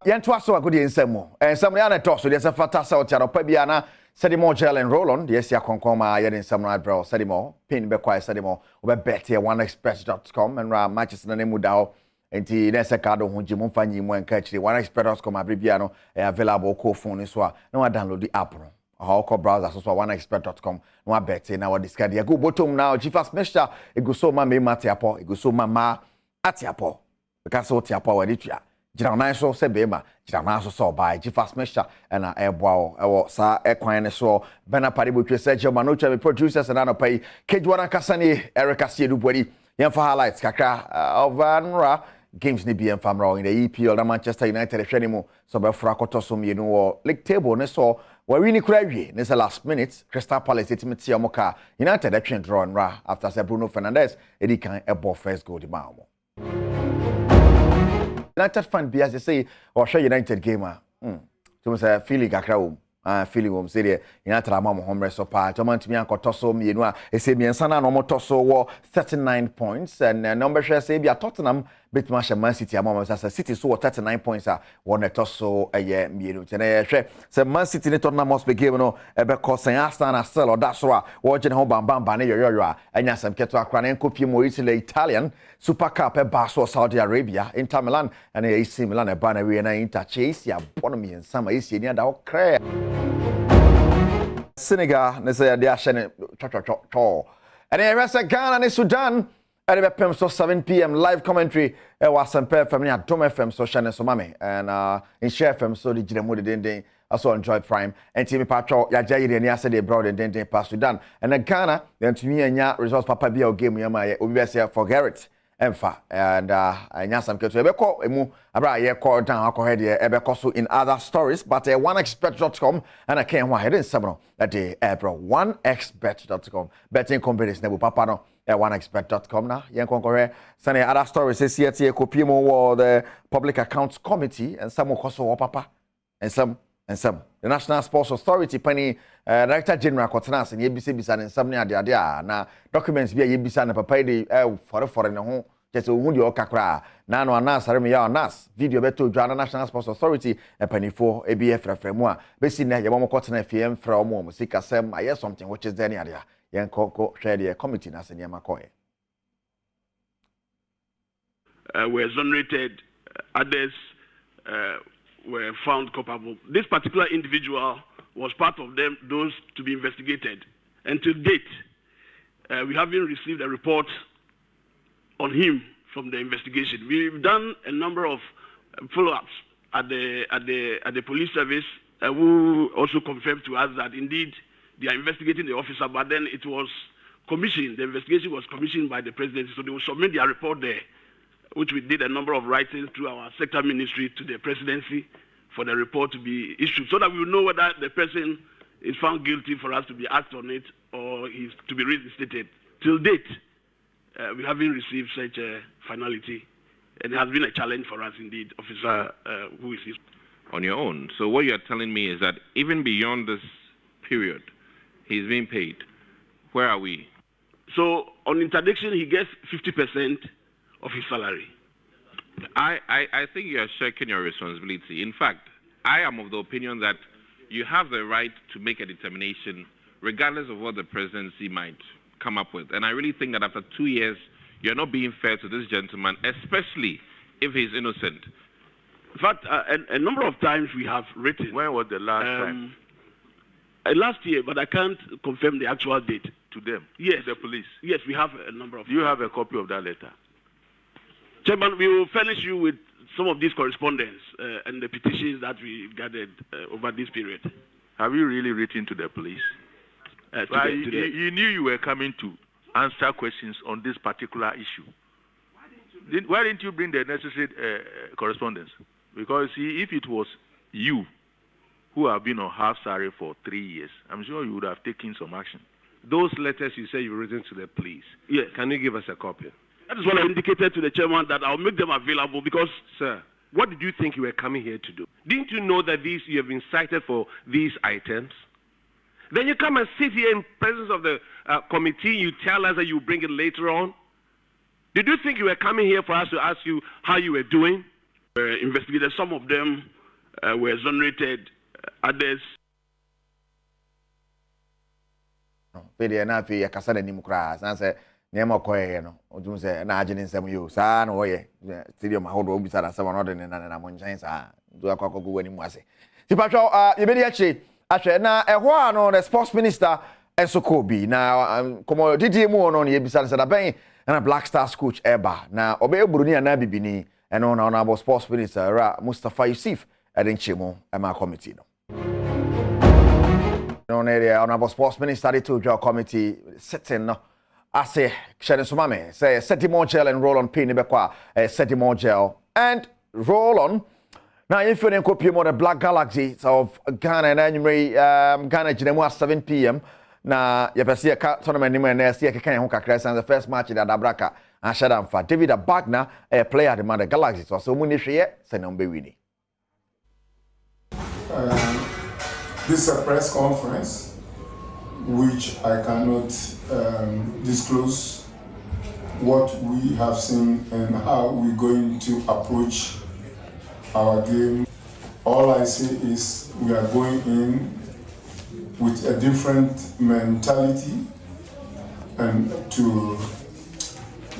Yentwa so agudi nsemo. Nsemo ya na toso de se fata sa otiaro pa bia na sedimo gel and roll on de sia konkoma ye nsemo na bro sedimo pin be kwai sedimo obe bet here oneexpress.com and ra matches na nemu da ho enti na se card ho jimu fanyi mu enka chire oneexpress.com abribia no available ko phone so a na wa download the app no how call browser so oneexpress.com no wa bet na wa discard ya go bottom now jifas mesha eguso ma me matiapo eguso ma atiapo because what tiapo wa ditua Jiranan so se bema, jiranan so by Jifas Mesha and Airbow, or Sa Equine so Bena Paribu Sergio Manucha, producers and Anopay, Kejwana Kasani, Erica Siedubwedi, Yan for highlights, Kaka, of Vanra, games Nibi and Famro in the EPL, the Manchester United, Shenimo, so by Frakotosum, you know, Lake Table, Neso, where we need Craigie, Nessa last minute, Crystal Palace, Timothy Moka, United action draw and Ra after Bruno Fernandez, Eddie can a first goal the Malmo. United fan be as they say or show United gamer. So say feeling kakra feeling say the United am home rest up to man to me ankotoso me no e say me nsana no motoso wo 39 points and number share say be Tottenham beat Man City am say City so 39 points one toso eye me no tena hwe say Man City ne Tottenham must be game no e be cause Arsenal still or that's why wo je ne ho bamba ne yoyo anya sam keto akra na enkopi mo Italian Super Cup e Barca Saudi Arabia Inter Milan and AC Milan e ba na we na Inter Chelsea abonomi nsama AC ni da o kra Senegal ne say they are shene cho and then rest Ghana and Sudan at the PM so 7 p.m. live commentary was some from Adom FM so shene so mame and in share FM so the jiremu de den also enjoy prime and team patro ya jayire ni ase de broad den pass Sudan and then Ghana then to me anya results papa bia o game yama obi be say forget it Emfa and anya some keto ebeko emu abra ye call down akohead ye ebeko so in other stories but oneexpert.com and I can wa heading sabno that day bro oneexpert.com betting companies nebu papa no oneexpert.com na yen konkore sane other stories say here copy mo the public accounts committee and some koso papa and some the National Sports Authority pani Director General Kotenas and yebise bisa ne some ne ade na documents bia yebisa na papa dey for ne ho just hu de okakra na no anasare me ya anas video beto dwa na National Sports Authority panifo ebf refremu a besi na yebo mo Kotena fiem fra mo sika sem aye something which is there ne ade yen ko share the committee na senia makoye were exonerated others were found culpable. This particular individual was part of those to be investigated. And to date, we haven't received a report on him from the investigation. We've done a number of follow-ups at the police service, who also confirmed to us that indeed they are investigating the officer, but then it was commissioned, the investigation was commissioned by the presidency, so they will submit their report there, which we did a number of writings through our sector ministry to the presidency for the report to be issued, so that we will know whether the person is found guilty for us to be asked on it or is to be reinstated. Till date, we haven't received such a finality, and it has been a challenge for us indeed, officer who is his. On your own. So what you're telling me is that even beyond this period, he's being paid. Where are we? So on interdiction, he gets 50% of his salary. I think you are shirking your responsibility. In fact, I am of the opinion that you have the right to make a determination regardless of what the presidency might come up with. And I really think that after 2 years, you're not being fair to this gentleman, especially if he's innocent. In fact, a number of times we have written. When was the last time? Last year, but I can't confirm the actual date. To them? Yes. To the police? Yes, we have a number of. Do you have a copy of that letter? Chairman, we will furnish you with some of these correspondence and the petitions that we gathered over this period. Have you really written to the police? You knew you were coming to answer questions on this particular issue. Why didn't you bring the necessary correspondence? Because see, if it was you who have been on half salary for 3 years, I'm sure you would have taken some action. Those letters you say you've written to the police. Yes. Can you give us a copy? That is what I indicated to the chairman, that I'll make them available because... Sir, what did you think you were coming here to do? Didn't you know that you have been cited for these items? Then you come and sit here in presence of the committee, you tell us that you bring it later on? Did you think you were coming here for us to ask you how you were doing? investigated. Some of them were exonerated, others. Video na fi yakasa na nim kra san se niam koye no odum se na agene nsem yo saa na oye stadium ahodo obisa na sama no de na mo nchen saa do akwakogo wani mu ase ti patwo ye be dia chi ahwe na eho a no the sports minister enso ko bi na komo didi mu no ye bisa na ben na Black Stars coach eba na obe eburuni na bibini eno na honorable sports minister Ra Mustafa Yusuf edenchemo ema committee no no area honorable sports minister to your committee sitting no ase Shannon Sumame say Setimo gel and roll on pin bekwa Setimo gel and roll on now if you copy more the Black Galaxy of Ghana and anyway Ghana jinemu at 7 p.m. na yepesi ka tournament ni na see kekan ho kakra san the first match that Abraka and Shadam for David Abagna a player the man the Galaxy so mu ni hwe say na mbe wini. This is a press conference which I cannot disclose what we have seen and how we're going to approach our game. All I say is we are going in with a different mentality and to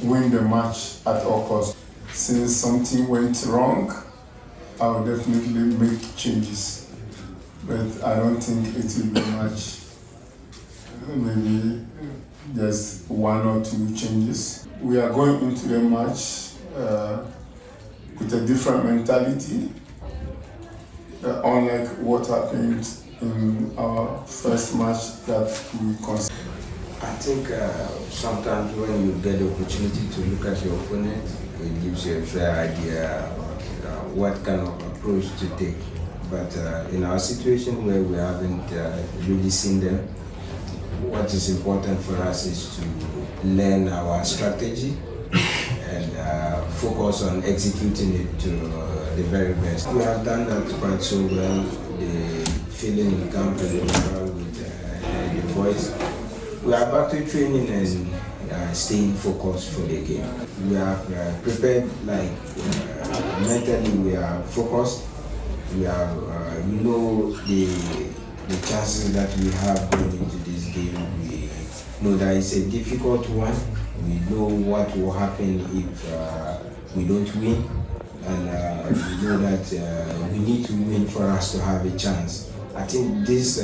win the match at all costs. Since something went wrong, I will definitely make changes. But I don't think it will be much. Maybe just 1 or 2 changes. We are going into the match with a different mentality, unlike what happened in our first match that we considered. I think sometimes when you get the opportunity to look at your opponent, it gives you a fair idea what kind of approach to take. But in our situation where we haven't really seen them, what is important for us is to learn our strategy and focus on executing it to the very best. We have done that quite so well. The feeling in camp with the boys. We are back to training and staying focused for the game. We are prepared, like mentally we are focused. We know the chances that we have going into this game. We know that it's a difficult one. We know what will happen if we don't win, and we know that we need to win for us to have a chance. I think this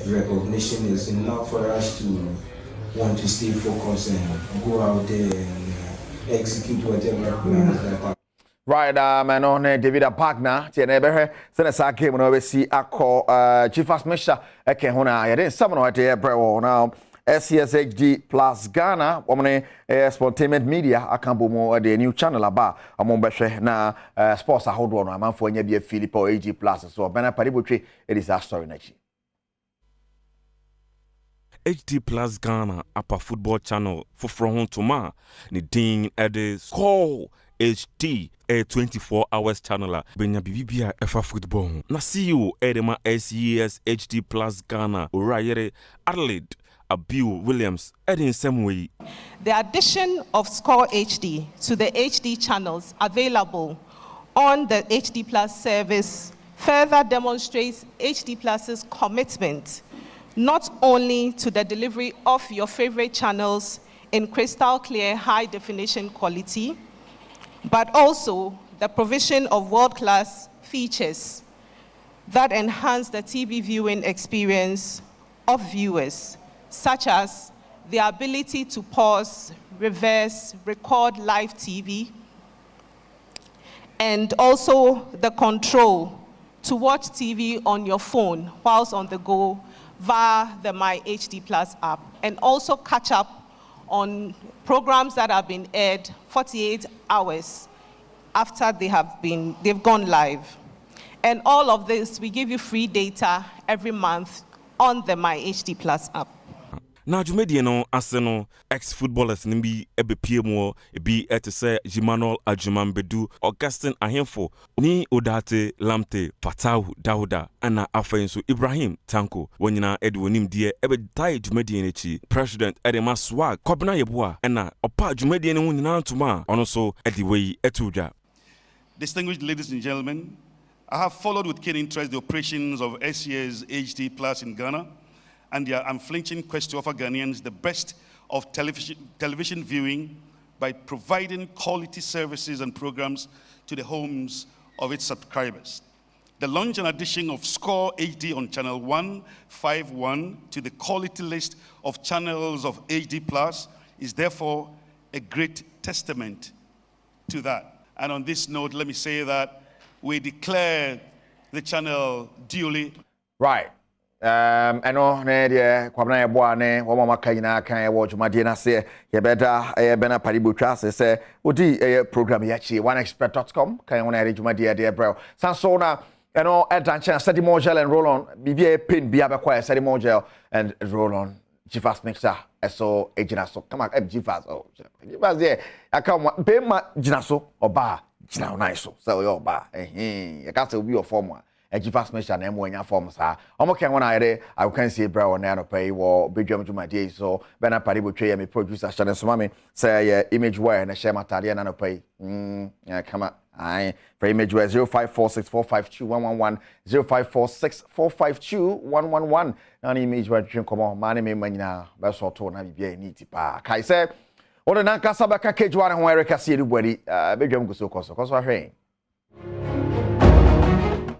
recognition is enough for us to want to stay focused and go out there and execute whatever plans that are. Right, man, on David Abagna, Tienebe, Senator Kim, no, we see a call, Chief Asmisha, Ekehona, I didn't summon at the airport now. SCSHD plus Ghana, woman, Spontaneous Media, I can't more the new channel about among Beshe na sports. I hold on, I'm for any Philip or AG plus. So, Bena Paributri, it is our story next. HD plus Ghana, upper football channel for from to ma, ni ding at the call. HD a 24 hours channel benya bibia efa football na CEO edema SES HD plus Ghana orayere Adelaide Abiu Williams in some way. The addition of Score HD to the HD channels available on the HD Plus service further demonstrates HD Plus's commitment not only to the delivery of your favorite channels in crystal clear high definition quality, but also the provision of world-class features that enhance the TV viewing experience of viewers, such as the ability to pause, reverse, record live TV, and also the control to watch TV on your phone whilst on the go via the My HD Plus app, and also catch up on programs that have been aired 48 hours after they've gone live. And all of this, we give you free data every month on the My HD Plus app. Na jumedi no aseno ex-footballers nimbi ebe PMO ebi etese Jimanol Ajumambedu Augustine Ahemfo ni Odate Lamte Fatau Dauda ana afenso Ibrahim Tanko wonyina edwonim die ebe dai jumedi echi president Edema Swag Kobna Yeboa ena opa jumedi ne hunyina ntuma ono so ediwei etudwa. Distinguished ladies and gentlemen, I have followed with keen interest the operations of SCA's HD Plus in Ghana and their unflinching quest to offer Ghanaians the best of television viewing by providing quality services and programs to the homes of its subscribers. The launch and addition of Score HD on channel 151 to the quality list of channels of HD Plus is therefore a great testament to that. And on this note, let me say that we declare the channel duly. Right. Eno ne de kwabna ye boa ne wo mama kanyina kan ye wo dwumadie na se ye beda ye bena paribu twa se odi program ye chi oneexpert.com kan wona ye dwumadie de bro sanso na eno edanche study more gel and roll on bibia pin bia be kwa study more gel and roll on G-Fast mixer eso ejina so come on G-Fast oh G-Fast there aka be ma jina so oba jina nice so yo ba you can say obi your form G-Fast mixer na emo nya form sa omo ken wona ere I can see bro na no pay wo bedwam dwumadie so be na pare botwe ye me producer Shane Somame say ye image wire na share matade na no pay come on aye for image wire 0546452111 0546452111 na image wire twin komo ma na me manyina be so to na bibia ni tipa kai say ona na kasa ba ka kejwa ne ho ere kase eri bwari bedwam guso koso ahwen